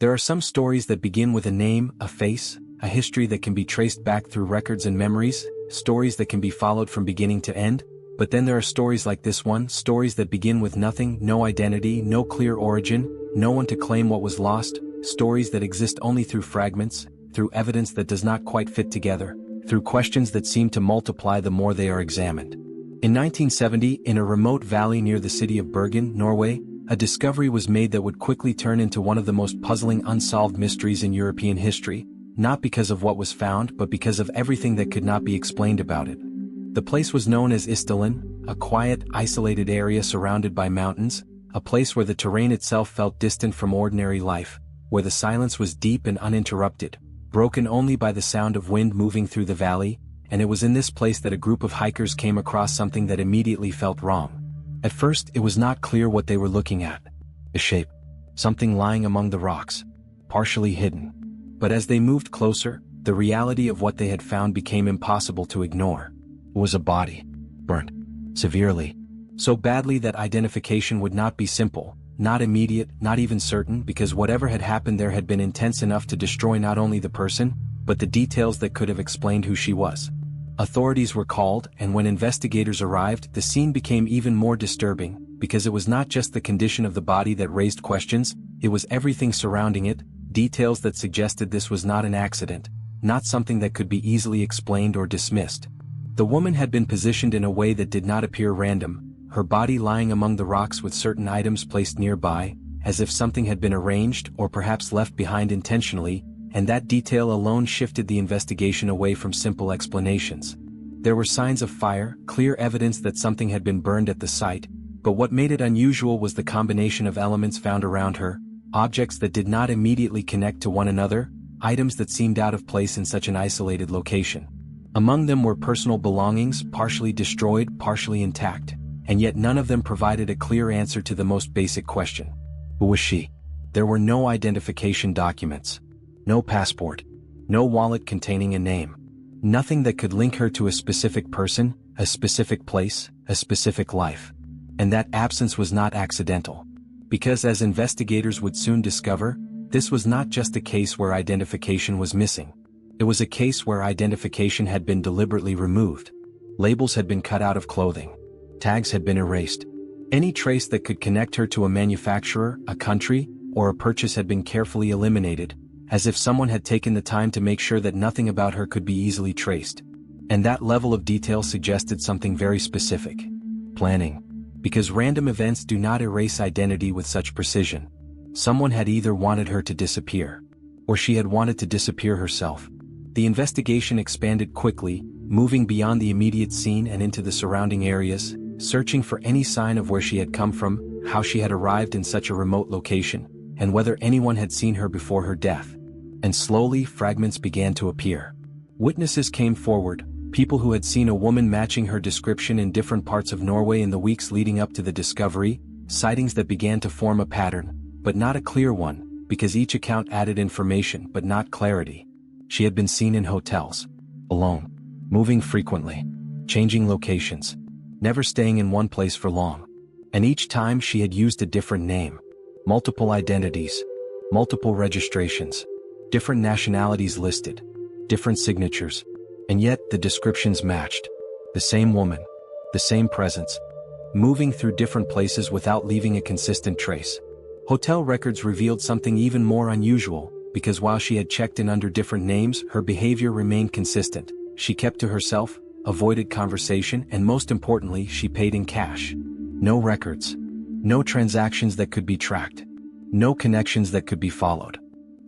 There are some stories that begin with a name, a face, a history that can be traced back through records and memories, stories that can be followed from beginning to end. But then there are stories like this one, stories that begin with nothing, no identity, no clear origin, no one to claim what was lost, stories that exist only through fragments, through evidence that does not quite fit together, through questions that seem to multiply the more they are examined. In 1970, in a remote valley near the city of Bergen, Norway, a discovery was made that would quickly turn into one of the most puzzling unsolved mysteries in European history, not because of what was found but because of everything that could not be explained about it. The place was known as Isdalen, a quiet, isolated area surrounded by mountains, a place where the terrain itself felt distant from ordinary life, where the silence was deep and uninterrupted, broken only by the sound of wind moving through the valley, and it was in this place that a group of hikers came across something that immediately felt wrong. At first, it was not clear what they were looking at. A shape. Something lying among the rocks. Partially hidden. But as they moved closer, the reality of what they had found became impossible to ignore. It was a body. Burnt. Severely. So badly that identification would not be simple, not immediate, not even certain, because whatever had happened there had been intense enough to destroy not only the person, but the details that could have explained who she was. Authorities were called, and when investigators arrived, the scene became even more disturbing, because it was not just the condition of the body that raised questions, it was everything surrounding it, details that suggested this was not an accident, not something that could be easily explained or dismissed. The woman had been positioned in a way that did not appear random, her body lying among the rocks with certain items placed nearby, as if something had been arranged or perhaps left behind intentionally, and that detail alone shifted the investigation away from simple explanations. There were signs of fire, clear evidence that something had been burned at the site, but what made it unusual was the combination of elements found around her, objects that did not immediately connect to one another, items that seemed out of place in such an isolated location. Among them were personal belongings, partially destroyed, partially intact, and yet none of them provided a clear answer to the most basic question. Who was she? There were no identification documents. No passport. No wallet containing a name. Nothing that could link her to a specific person, a specific place, a specific life. And that absence was not accidental. Because as investigators would soon discover, this was not just a case where identification was missing. It was a case where identification had been deliberately removed. Labels had been cut out of clothing. Tags had been erased. Any trace that could connect her to a manufacturer, a country, or a purchase had been carefully eliminated, as if someone had taken the time to make sure that nothing about her could be easily traced. And that level of detail suggested something very specific. Planning. Because random events do not erase identity with such precision. Someone had either wanted her to disappear, or she had wanted to disappear herself. The investigation expanded quickly, moving beyond the immediate scene and into the surrounding areas, searching for any sign of where she had come from, how she had arrived in such a remote location, and whether anyone had seen her before her death. And slowly, fragments began to appear. Witnesses came forward, people who had seen a woman matching her description in different parts of Norway in the weeks leading up to the discovery, sightings that began to form a pattern, but not a clear one, because each account added information but not clarity. She had been seen in hotels, alone, moving frequently, changing locations, never staying in one place for long. And each time she had used a different name, multiple identities, multiple registrations, different nationalities listed, different signatures, and yet the descriptions matched. The same woman, the same presence, moving through different places without leaving a consistent trace. Hotel records revealed something even more unusual, because while she had checked in under different names, her behavior remained consistent. She kept to herself, avoided conversation, and most importantly, she paid in cash. No records. No transactions that could be tracked. No connections that could be followed.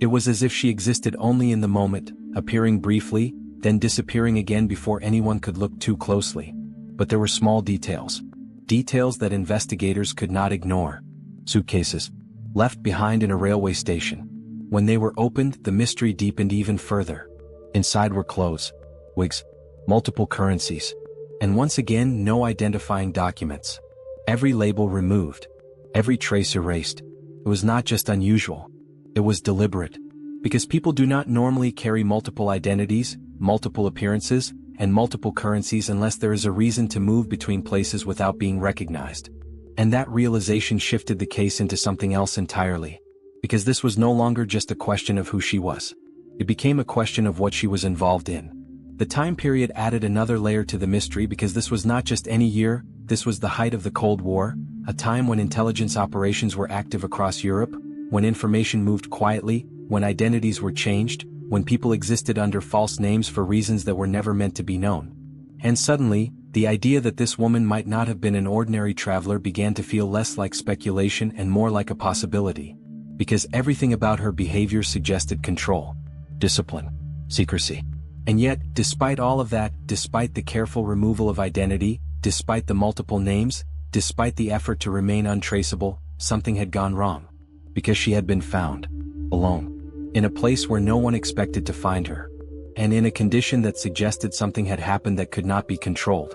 It was as if she existed only in the moment, appearing briefly, then disappearing again before anyone could look too closely. But there were small details. Details that investigators could not ignore. Suitcases. Left behind in a railway station. When they were opened, the mystery deepened even further. Inside were clothes, wigs, multiple currencies, and once again no identifying documents. Every label removed. Every trace erased. It was not just unusual. It was deliberate. Because people do not normally carry multiple identities, multiple appearances, and multiple currencies unless there is a reason to move between places without being recognized. And that realization shifted the case into something else entirely. because this was no longer just a question of who she was. It became a question of what she was involved in. The time period added another layer to the mystery because this was not just any year, this was the height of the Cold War, a time when intelligence operations were active across Europe, when information moved quietly, when identities were changed, when people existed under false names for reasons that were never meant to be known. And suddenly, the idea that this woman might not have been an ordinary traveler began to feel less like speculation and more like a possibility. Because everything about her behavior suggested control, discipline, secrecy. And yet, despite all of that, despite the careful removal of identity, despite the multiple names, despite the effort to remain untraceable, something had gone wrong. Because she had been found, alone, in a place where no one expected to find her, and in a condition that suggested something had happened that could not be controlled.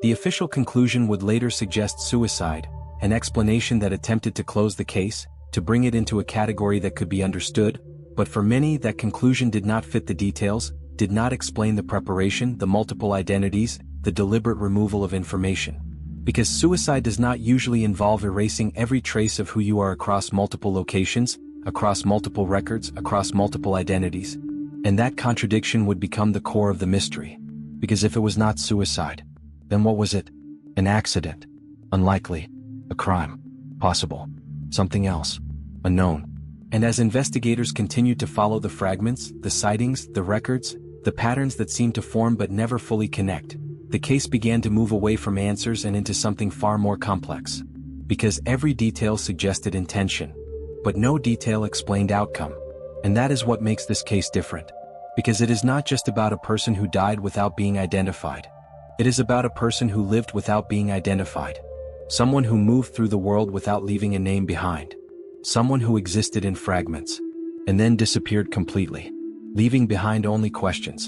The official conclusion would later suggest suicide, an explanation that attempted to close the case, to bring it into a category that could be understood, but for many that conclusion did not fit the details, did not explain the preparation, the multiple identities, the deliberate removal of information. Because suicide does not usually involve erasing every trace of who you are across multiple locations, across multiple records, across multiple identities. And that contradiction would become the core of the mystery. Because if it was not suicide, then what was it? An accident. Unlikely. A crime. Possible. Something else. Unknown. And as investigators continued to follow the fragments, the sightings, the records, the patterns that seemed to form but never fully connect, the case began to move away from answers and into something far more complex. Because every detail suggested intention, but no detail explained outcome. And that is what makes this case different. Because it is not just about a person who died without being identified. It is about a person who lived without being identified. Someone who moved through the world without leaving a name behind. Someone who existed in fragments, and then disappeared completely, leaving behind only questions,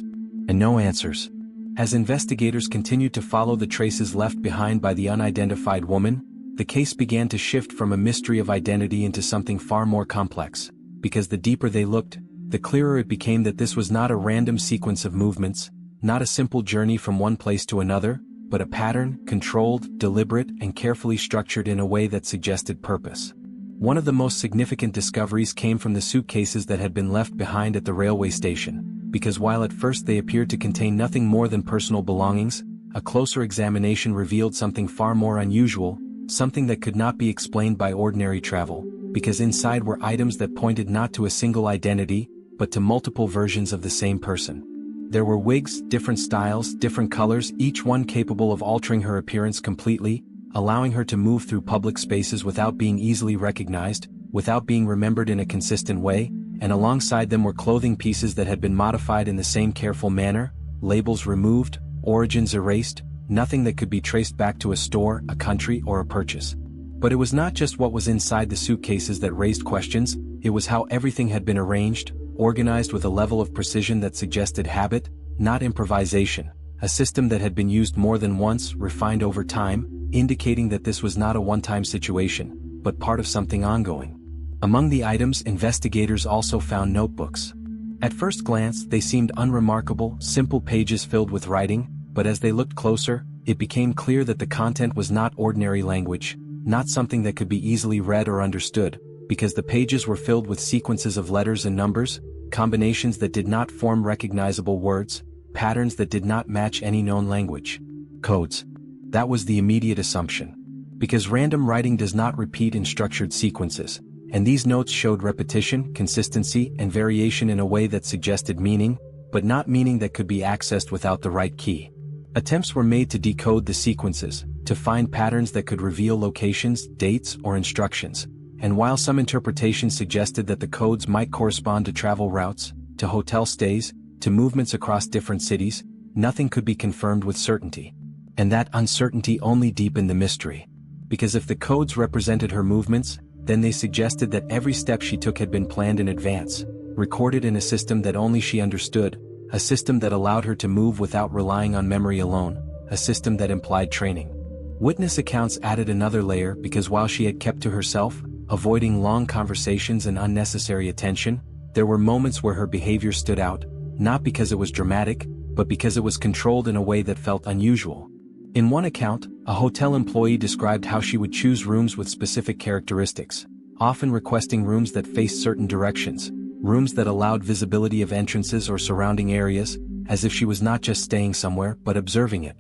and no answers. As investigators continued to follow the traces left behind by the unidentified woman, the case began to shift from a mystery of identity into something far more complex, because the deeper they looked, the clearer it became that this was not a random sequence of movements, not a simple journey from one place to another, but a pattern, controlled, deliberate, and carefully structured in a way that suggested purpose. One of the most significant discoveries came from the suitcases that had been left behind at the railway station, because while at first they appeared to contain nothing more than personal belongings, a closer examination revealed something far more unusual, something that could not be explained by ordinary travel, because inside were items that pointed not to a single identity, but to multiple versions of the same person. There were wigs, different styles, different colors, each one capable of altering her appearance completely, allowing her to move through public spaces without being easily recognized, without being remembered in a consistent way, and alongside them were clothing pieces that had been modified in the same careful manner, labels removed, origins erased, nothing that could be traced back to a store, a country, or a purchase. But it was not just what was inside the suitcases that raised questions, it was how everything had been arranged, organized with a level of precision that suggested habit, not improvisation, a system that had been used more than once, refined over time, indicating that this was not a one-time situation, but part of something ongoing. Among the items, investigators also found notebooks. At first glance, they seemed unremarkable, simple pages filled with writing, but as they looked closer, it became clear that the content was not ordinary language, not something that could be easily read or understood, because the pages were filled with sequences of letters and numbers, combinations that did not form recognizable words, patterns that did not match any known language. Codes. That was the immediate assumption. Because random writing does not repeat in structured sequences, and these notes showed repetition, consistency, and variation in a way that suggested meaning, but not meaning that could be accessed without the right key. Attempts were made to decode the sequences, to find patterns that could reveal locations, dates, or instructions, and while some interpretations suggested that the codes might correspond to travel routes, to hotel stays, to movements across different cities, nothing could be confirmed with certainty. And that uncertainty only deepened the mystery. Because if the codes represented her movements, then they suggested that every step she took had been planned in advance, recorded in a system that only she understood, a system that allowed her to move without relying on memory alone, a system that implied training. Witness accounts added another layer because while she had kept to herself, avoiding long conversations and unnecessary attention, there were moments where her behavior stood out, not because it was dramatic, but because it was controlled in a way that felt unusual. In one account, a hotel employee described how she would choose rooms with specific characteristics, often requesting rooms that faced certain directions, rooms that allowed visibility of entrances or surrounding areas, as if she was not just staying somewhere but observing it.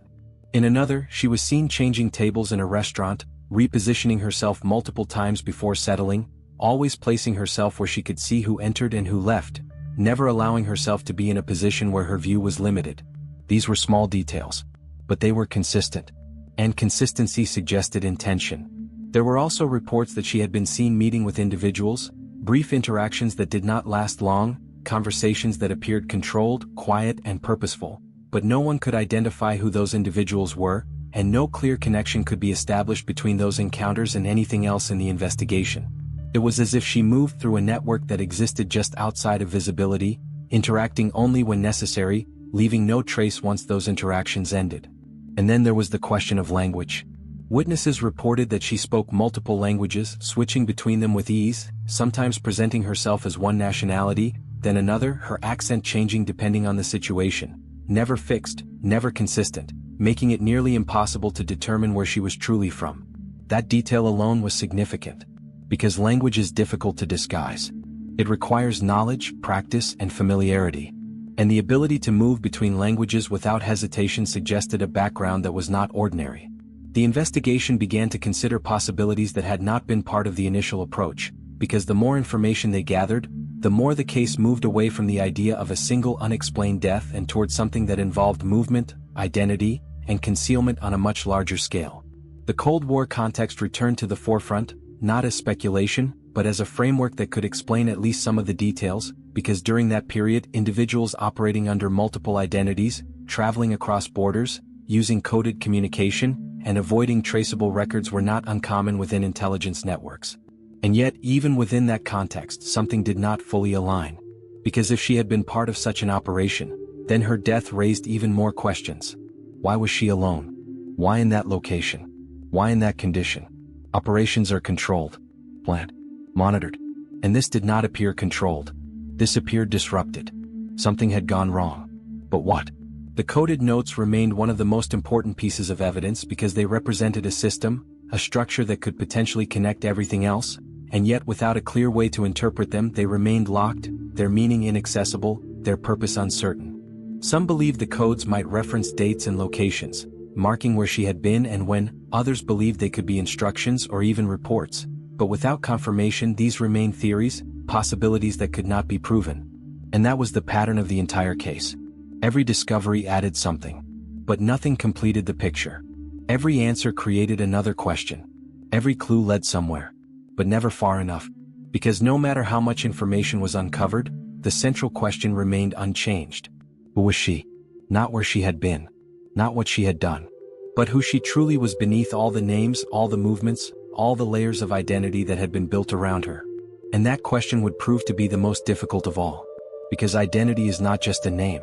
In another, she was seen changing tables in a restaurant, repositioning herself multiple times before settling, always placing herself where she could see who entered and who left, never allowing herself to be in a position where her view was limited. These were small details, but they were consistent. And consistency suggested intention. There were also reports that she had been seen meeting with individuals, brief interactions that did not last long, conversations that appeared controlled, quiet, and purposeful, but no one could identify who those individuals were, and no clear connection could be established between those encounters and anything else in the investigation. It was as if she moved through a network that existed just outside of visibility, interacting only when necessary, leaving no trace once those interactions ended. And then there was the question of language. Witnesses reported that she spoke multiple languages, switching between them with ease, sometimes presenting herself as one nationality, then another, her accent changing depending on the situation. Never fixed, never consistent, making it nearly impossible to determine where she was truly from. That detail alone was significant, because language is difficult to disguise. It requires knowledge, practice, and familiarity. And the ability to move between languages without hesitation suggested a background that was not ordinary. The investigation began to consider possibilities that had not been part of the initial approach, because the more information they gathered, the more the case moved away from the idea of a single unexplained death and towards something that involved movement, identity, and concealment on a much larger scale. The Cold War context returned to the forefront, not as speculation, but as a framework that could explain at least some of the details, because during that period individuals operating under multiple identities, traveling across borders, using coded communication, and avoiding traceable records were not uncommon within intelligence networks. And yet, even within that context, something did not fully align. Because if she had been part of such an operation, then her death raised even more questions. Why was she alone? Why in that location? Why in that condition? Operations are controlled, planned, monitored. And this did not appear controlled. This appeared disrupted. Something had gone wrong. But what? The coded notes remained one of the most important pieces of evidence because they represented a system, a structure that could potentially connect everything else, and yet without a clear way to interpret them they remained locked, their meaning inaccessible, their purpose uncertain. Some believed the codes might reference dates and locations, marking where she had been and when, others believed they could be instructions or even reports, but without confirmation these remained theories, possibilities that could not be proven. And that was the pattern of the entire case. Every discovery added something, but nothing completed the picture. Every answer created another question. Every clue led somewhere, but never far enough. Because no matter how much information was uncovered, the central question remained unchanged. Who was she? Not where she had been, not what she had done, but who she truly was beneath all the names, all the movements, all the layers of identity that had been built around her. And that question would prove to be the most difficult of all. Because identity is not just a name.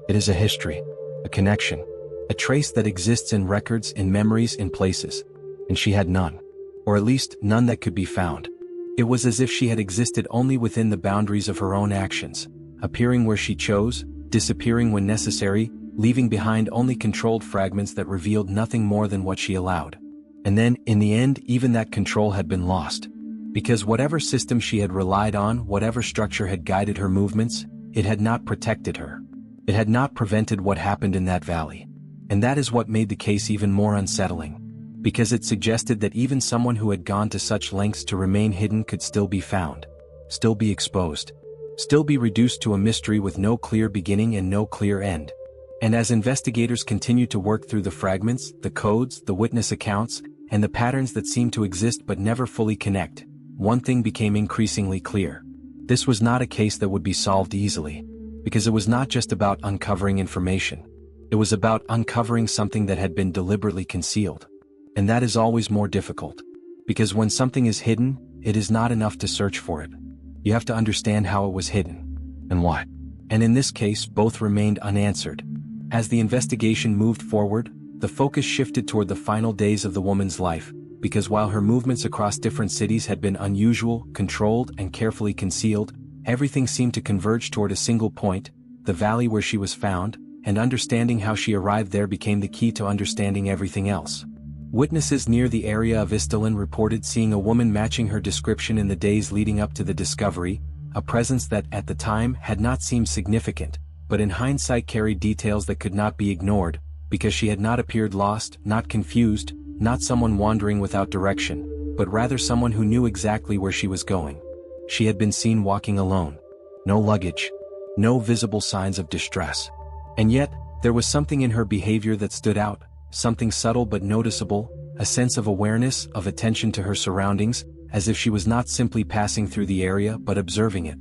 It is a history, a connection, a trace that exists in records, in memories, in places. And she had none. Or at least, none that could be found. It was as if she had existed only within the boundaries of her own actions, appearing where she chose, disappearing when necessary, leaving behind only controlled fragments that revealed nothing more than what she allowed. And then, in the end, even that control had been lost. Because whatever system she had relied on, whatever structure had guided her movements, it had not protected her. It had not prevented what happened in that valley. And that is what made the case even more unsettling. Because it suggested that even someone who had gone to such lengths to remain hidden could still be found, still be exposed, still be reduced to a mystery with no clear beginning and no clear end. And as investigators continued to work through the fragments, the codes, the witness accounts, and the patterns that seemed to exist but never fully connect, one thing became increasingly clear. This was not a case that would be solved easily. Because it was not just about uncovering information. It was about uncovering something that had been deliberately concealed. And that is always more difficult. Because when something is hidden, it is not enough to search for it. You have to understand how it was hidden. And why. And in this case, both remained unanswered. As the investigation moved forward, the focus shifted toward the final days of the woman's life, because while her movements across different cities had been unusual, controlled, and carefully concealed, everything seemed to converge toward a single point, the valley where she was found, and understanding how she arrived there became the key to understanding everything else. Witnesses near the area of Isdalen reported seeing a woman matching her description in the days leading up to the discovery, a presence that at the time had not seemed significant, but in hindsight carried details that could not be ignored, because she had not appeared lost, not confused, not someone wandering without direction, but rather someone who knew exactly where she was going. She had been seen walking alone. No luggage. No visible signs of distress. And yet, there was something in her behavior that stood out, something subtle but noticeable, a sense of awareness, of attention to her surroundings, as if she was not simply passing through the area but observing it.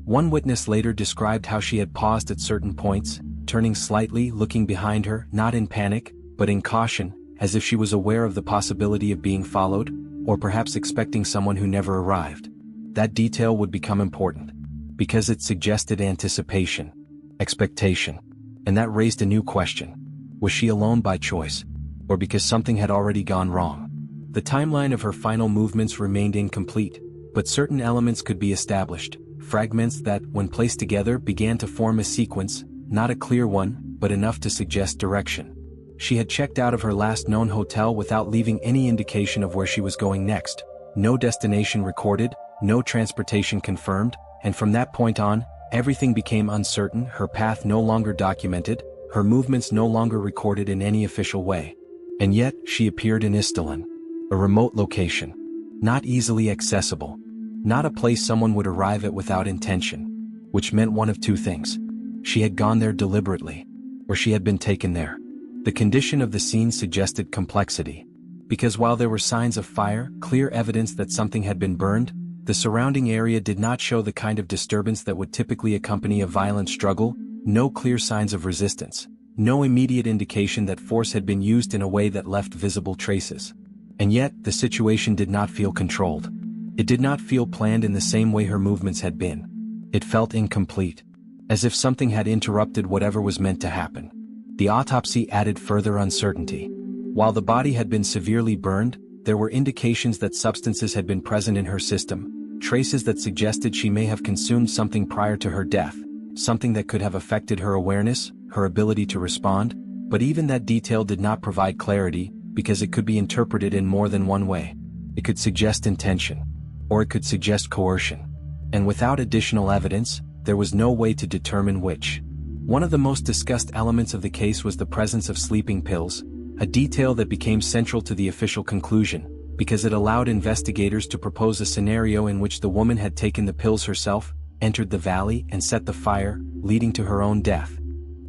One witness later described how she had paused at certain points, turning slightly, looking behind her, not in panic, but in caution, as if she was aware of the possibility of being followed, or perhaps expecting someone who never arrived. That detail would become important, because it suggested anticipation, expectation, and that raised a new question. Was she alone by choice, or because something had already gone wrong? The timeline of her final movements remained incomplete, but certain elements could be established, fragments that, when placed together, began to form a sequence, not a clear one, but enough to suggest direction. She had checked out of her last known hotel without leaving any indication of where she was going next, no destination recorded, no transportation confirmed, and from that point on, everything became uncertain, her path no longer documented, her movements no longer recorded in any official way. And yet, she appeared in Isdalen, a remote location, not easily accessible, not a place someone would arrive at without intention, which meant one of two things. She had gone there deliberately, or she had been taken there. The condition of the scene suggested complexity, because while there were signs of fire, clear evidence that something had been burned, the surrounding area did not show the kind of disturbance that would typically accompany a violent struggle, no clear signs of resistance, no immediate indication that force had been used in a way that left visible traces. And yet, the situation did not feel controlled. It did not feel planned in the same way her movements had been. It felt incomplete, as if something had interrupted whatever was meant to happen. The autopsy added further uncertainty. While the body had been severely burned, there were indications that substances had been present in her system, traces that suggested she may have consumed something prior to her death, something that could have affected her awareness, her ability to respond, but even that detail did not provide clarity, because it could be interpreted in more than one way. It could suggest intention, or it could suggest coercion. And without additional evidence, there was no way to determine which. One of the most discussed elements of the case was the presence of sleeping pills, a detail that became central to the official conclusion, because it allowed investigators to propose a scenario in which the woman had taken the pills herself, entered the valley, and set the fire, leading to her own death.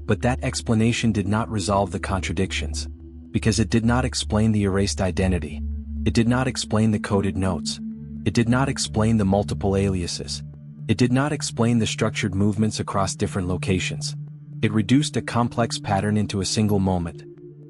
But that explanation did not resolve the contradictions, because it did not explain the erased identity. It did not explain the coded notes. It did not explain the multiple aliases. It did not explain the structured movements across different locations. It reduced a complex pattern into a single moment,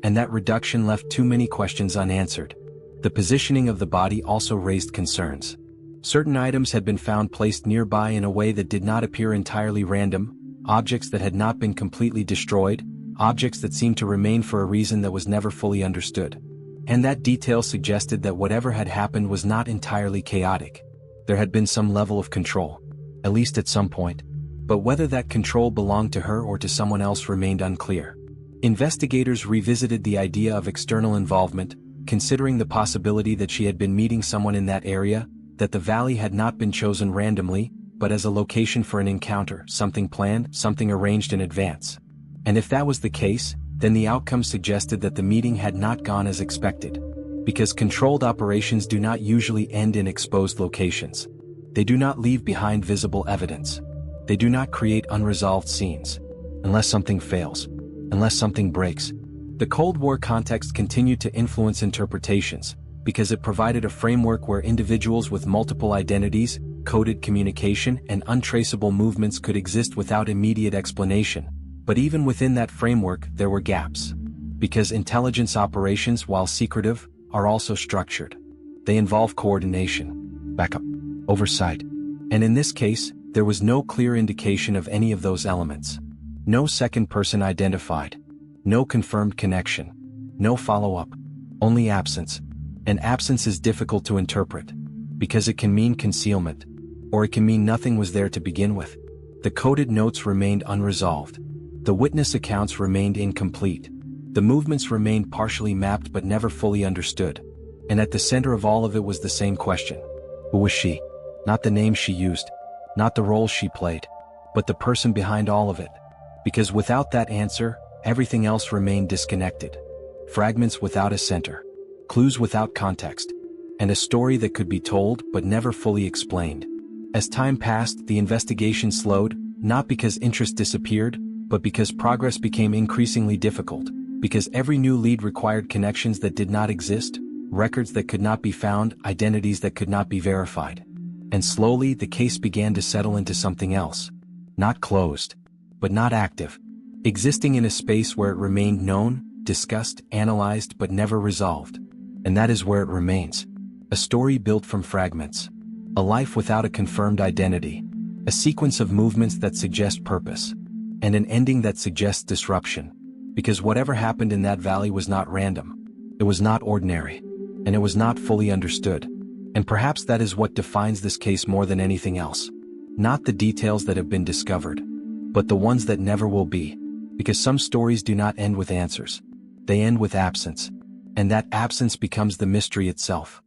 and that reduction left too many questions unanswered. The positioning of the body also raised concerns. Certain items had been found placed nearby in a way that did not appear entirely random, objects that had not been completely destroyed, objects that seemed to remain for a reason that was never fully understood. And that detail suggested that whatever had happened was not entirely chaotic. There had been some level of control, at least at some point, but whether that control belonged to her or to someone else remained unclear. Investigators revisited the idea of external involvement, considering the possibility that she had been meeting someone in that area, that the valley had not been chosen randomly, but as a location for an encounter, something planned, something arranged in advance. And if that was the case, then the outcome suggested that the meeting had not gone as expected. Because controlled operations do not usually end in exposed locations. They do not leave behind visible evidence. They do not create unresolved scenes. Unless something fails. Unless something breaks. The Cold War context continued to influence interpretations, because it provided a framework where individuals with multiple identities, coded communication, and untraceable movements could exist without immediate explanation. But even within that framework, there were gaps. Because intelligence operations, while secretive, are also structured. They involve coordination, backup, oversight. And in this case, there was no clear indication of any of those elements. No second person identified. No confirmed connection. No follow-up. Only absence. And absence is difficult to interpret, because it can mean concealment, or it can mean nothing was there to begin with. The coded notes remained unresolved. The witness accounts remained incomplete. The movements remained partially mapped but never fully understood. And at the center of all of it was the same question. Who was she? Not the name she used, not the role she played, but the person behind all of it. Because without that answer, everything else remained disconnected. Fragments without a center, clues without context, and a story that could be told but never fully explained. As time passed, the investigation slowed, not because interest disappeared, but because progress became increasingly difficult, because every new lead required connections that did not exist, records that could not be found, identities that could not be verified. And slowly the case began to settle into something else. Not closed, but not active. Existing in a space where it remained known, discussed, analyzed, but never resolved. And that is where it remains. A story built from fragments. A life without a confirmed identity. A sequence of movements that suggest purpose. And an ending that suggests disruption. Because whatever happened in that valley was not random. It was not ordinary. And it was not fully understood. And perhaps that is what defines this case more than anything else. Not the details that have been discovered, but the ones that never will be. Because some stories do not end with answers. They end with absence. And that absence becomes the mystery itself.